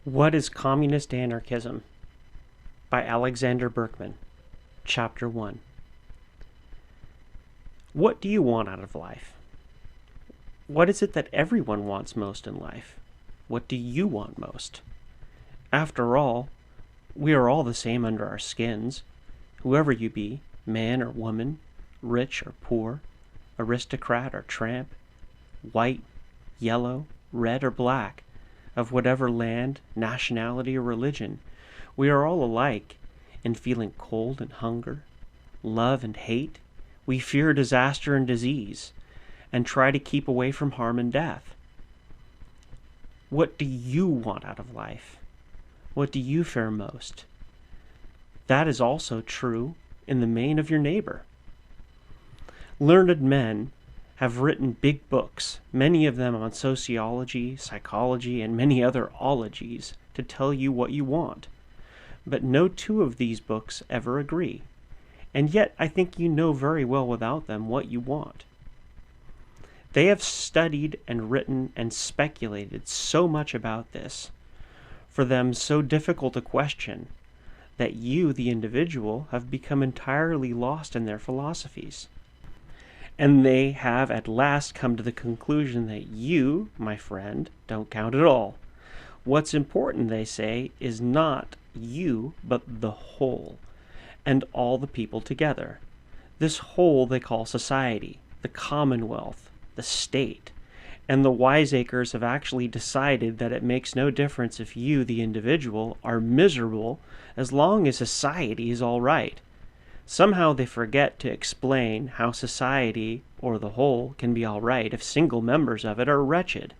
What is Communist Anarchism? By Alexander Berkman. Chapter 1. What do you want out of life? What is it that everyone wants most in life? What do you want most? After all, we are all the same under our skins. Whoever you be, man or woman, rich or poor, aristocrat or tramp, white, yellow, red or black, of whatever land, nationality, or religion, we are all alike in feeling cold and hunger, love and hate. We fear disaster and disease, and try to keep away from harm and death. What do you want out of life? What do you fear most? That is also true in the main of your neighbor. Learned men have written big books, many of them on sociology, psychology, and many other ologies, to tell you what you want. But no two of these books ever agree, and yet I think you know very well without them what you want. They have studied and written and speculated so much about this, for them so difficult a question, that you, the individual, have become entirely lost in their philosophies. And they have at last come to the conclusion that you, my friend, don't count at all. What's important, they say, is not you, but the whole, and all the people together. This whole they call society, the commonwealth, the state, and the wiseacres have actually decided that it makes no difference if you, the individual, are miserable as long as society is all right. Somehow they forget to explain how society, or the whole, can be all right if single members of it are wretched.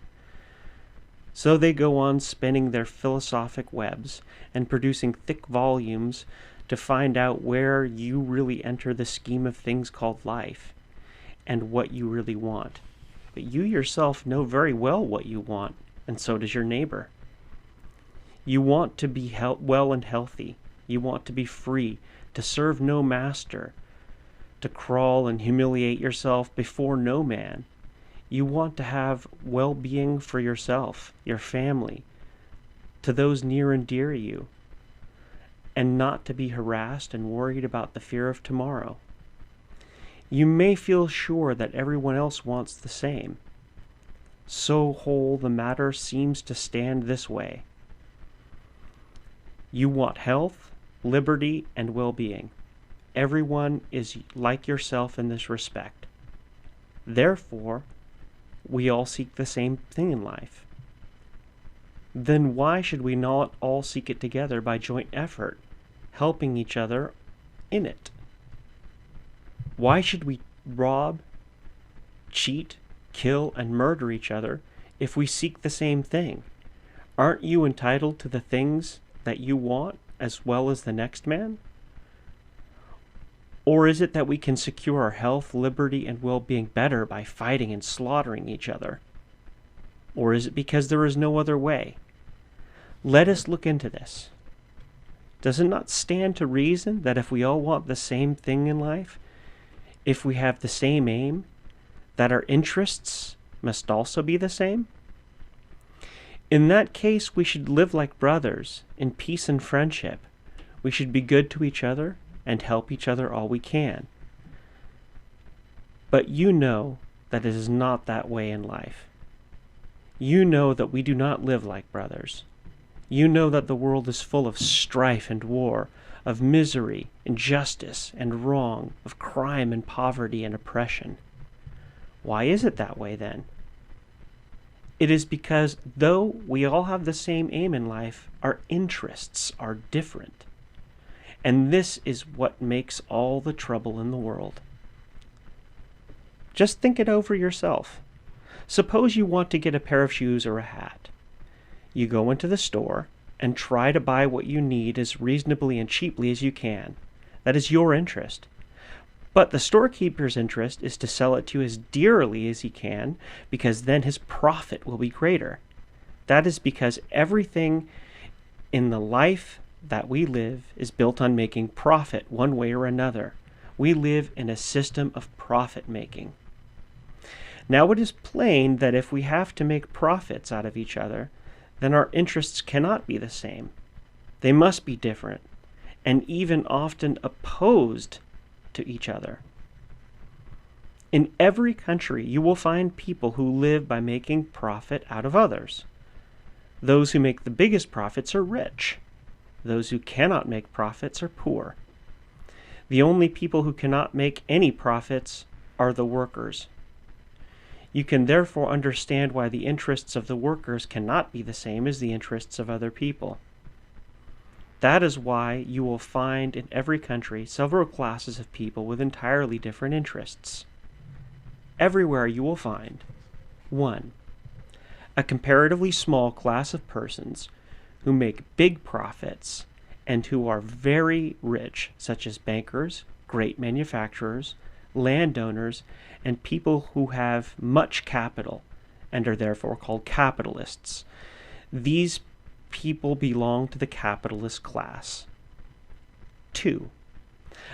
So they go on spinning their philosophic webs and producing thick volumes to find out where you really enter the scheme of things called life, and what you really want. But you yourself know very well what you want, and so does your neighbor. You want to be well and healthy. You want to be free, to serve no master, to crawl and humiliate yourself before no man. You want to have well-being for yourself, your family, to those near and dear to you, and not to be harassed and worried about the fear of tomorrow. You may feel sure that everyone else wants the same. So whole the matter seems to stand this way. You want health, liberty, and well-being. Everyone is like yourself in this respect. Therefore, we all seek the same thing in life. Then why should we not all seek it together by joint effort, helping each other in it? Why should we rob, cheat, kill, and murder each other if we seek the same thing? Aren't you entitled to the things that you want as well as the next man? Or is it that we can secure our health, liberty, and well-being better by fighting and slaughtering each other? Or is it because there is no other way? Let us look into this. Does it not stand to reason that if we all want the same thing in life, if we have the same aim, that our interests must also be the same? In that case, we should live like brothers, in peace and friendship. We should be good to each other and help each other all we can. But you know that it is not that way in life. You know that we do not live like brothers. You know that the world is full of strife and war, of misery, injustice, and wrong, of crime and poverty and oppression. Why is it that way then? It is because though we all have the same aim in life, our interests are different. And this is what makes all the trouble in the world. Just think it over yourself. Suppose you want to get a pair of shoes or a hat. You go into the store and try to buy what you need as reasonably and cheaply as you can. That is your interest. But the storekeeper's interest is to sell it to you as dearly as he can, because then his profit will be greater. That is because everything in the life that we live is built on making profit one way or another. We live in a system of profit making. Now it is plain that if we have to make profits out of each other, then our interests cannot be the same. They must be different, and even often opposed to each other. In every country, you will find people who live by making profit out of others. Those who make the biggest profits are rich. Those who cannot make profits are poor. The only people who cannot make any profits are the workers. You can therefore understand why the interests of the workers cannot be the same as the interests of other people. That is why you will find in every country several classes of people with entirely different interests. Everywhere you will find 1. A comparatively small class of persons who make big profits and who are very rich, such as bankers, great manufacturers, landowners, and people who have much capital and are therefore called capitalists. These people belong to the capitalist class. 2.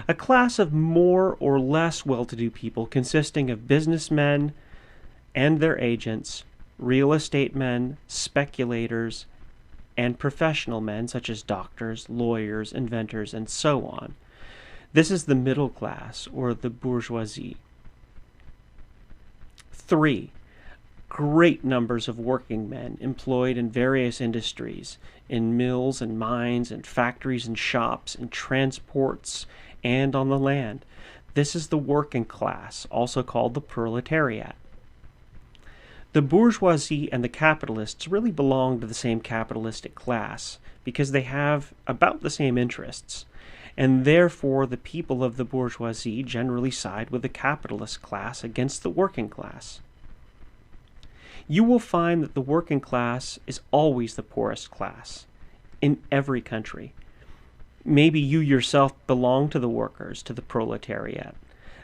A class of more or less well-to-do people consisting of businessmen and their agents, real estate men, speculators, and professional men such as doctors, lawyers, inventors, and so on. This is the middle class, or the bourgeoisie. 3. Great numbers of working men employed in various industries, in mills and mines and factories and shops, in transports, and on the land. This is the working class, also called the proletariat. The bourgeoisie and the capitalists really belong to the same capitalistic class because they have about the same interests, and therefore the people of the bourgeoisie generally side with the capitalist class against the working class. You will find that the working class is always the poorest class in every country. Maybe you yourself belong to the workers, to the proletariat.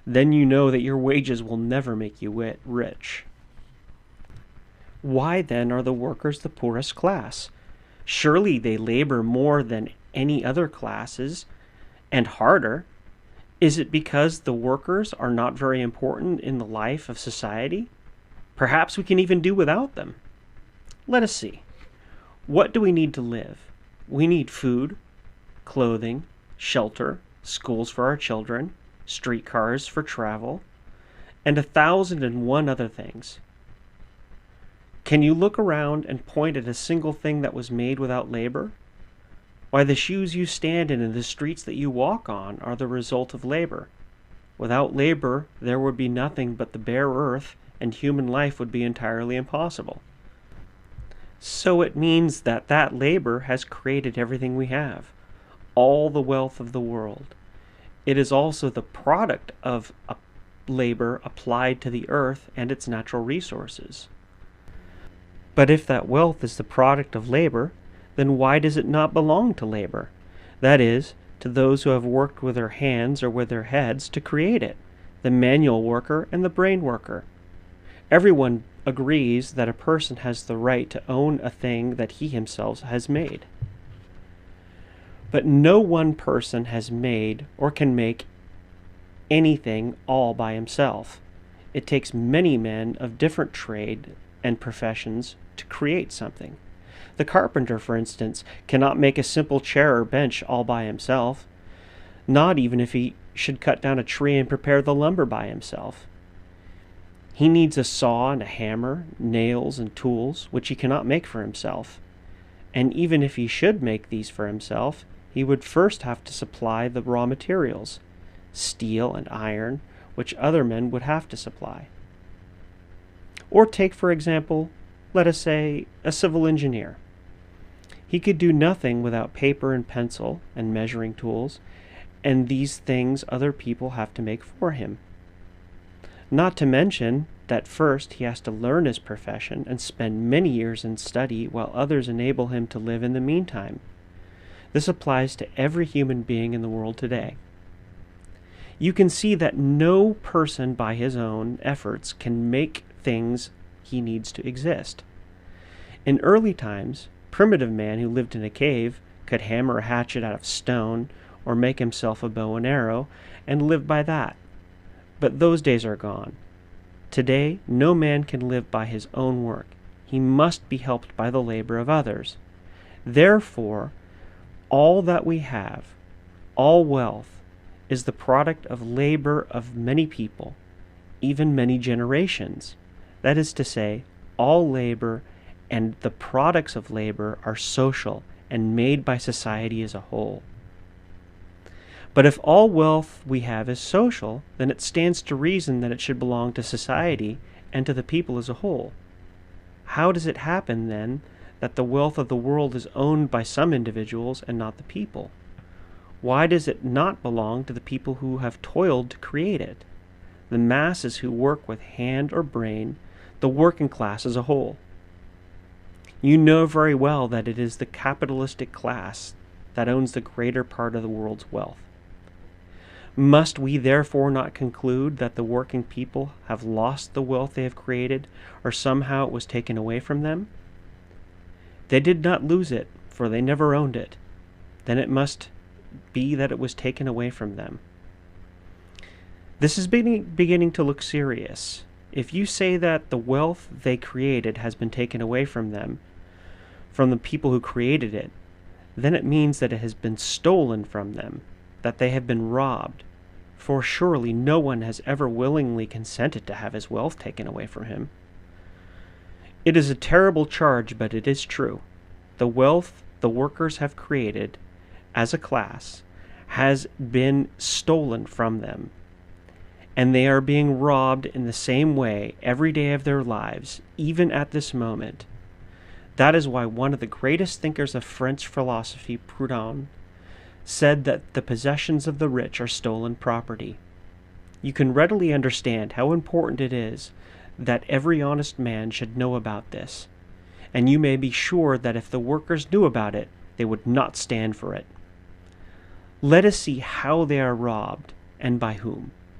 Then you know that your wages will never make you rich. Why then are the workers the poorest class? Surely they labor more than any other classes, and harder. Is it because the workers are not very important in the life of society? Perhaps we can even do without them. Let us see. What do we need to live? We need food, clothing, shelter, schools for our children, streetcars for travel, and 1,001 other things. Can you look around and point at a single thing that was made without labor? Why, the shoes you stand in and the streets that you walk on are the result of labor. Without labor, there would be nothing but the bare earth, and human life would be entirely impossible. So it means that that labor has created everything we have, all the wealth of the world. It is also the product of labor applied to the earth and its natural resources. But if that wealth is the product of labor, then why does it not belong to labor? That is, to those who have worked with their hands or with their heads to create it, the manual worker and the brain worker. Everyone agrees that a person has the right to own a thing that he himself has made. But no one person has made or can make anything all by himself. It takes many men of different trade and professions to create something. The carpenter, for instance, cannot make a simple chair or bench all by himself, not even if he should cut down a tree and prepare the lumber by himself. He needs a saw and a hammer, nails and tools, which he cannot make for himself. And even if he should make these for himself, he would first have to supply the raw materials, steel and iron, which other men would have to supply. Or take, for example, let us say, a civil engineer. He could do nothing without paper and pencil and measuring tools, and these things other people have to make for him. Not to mention that first he has to learn his profession and spend many years in study while others enable him to live in the meantime. This applies to every human being in the world today. You can see that no person by his own efforts can make things he needs to exist. In early times, primitive man who lived in a cave could hammer a hatchet out of stone or make himself a bow and arrow and live by that. But those days are gone. Today, no man can live by his own work. he must be helped by the labor of others. Therefore, all that we have, all wealth, is the product of labor of many people, even many generations. That is to say, all labor and the products of labor are social and made by society as a whole. But if all wealth we have is social, then it stands to reason that it should belong to society and to the people as a whole. How does it happen, then, that the wealth of the world is owned by some individuals and not the people? Why does it not belong to the people who have toiled to create it, the masses who work with hand or brain, the working class as a whole? You know very well that it is the capitalistic class that owns the greater part of the world's wealth. Must we therefore not conclude that the working people have lost the wealth they have created, or somehow it was taken away from them? They did not lose it, for they never owned it. Then it must be that it was taken away from them. This is beginning to look serious. If you say that the wealth they created has been taken away from them, from the people who created it, then it means that it has been stolen from them, that they have been robbed, for surely no one has ever willingly consented to have his wealth taken away from him. It is a terrible charge, but it is true. The wealth the workers have created, as a class, has been stolen from them, and they are being robbed in the same way every day of their lives, even at this moment. That is why one of the greatest thinkers of French philosophy, Proudhon, said that the possessions of the rich are stolen property. You can readily understand how important it is that every honest man should know about this, and you may be sure that if the workers knew about it, they would not stand for it. Let us see how they are robbed, and by whom.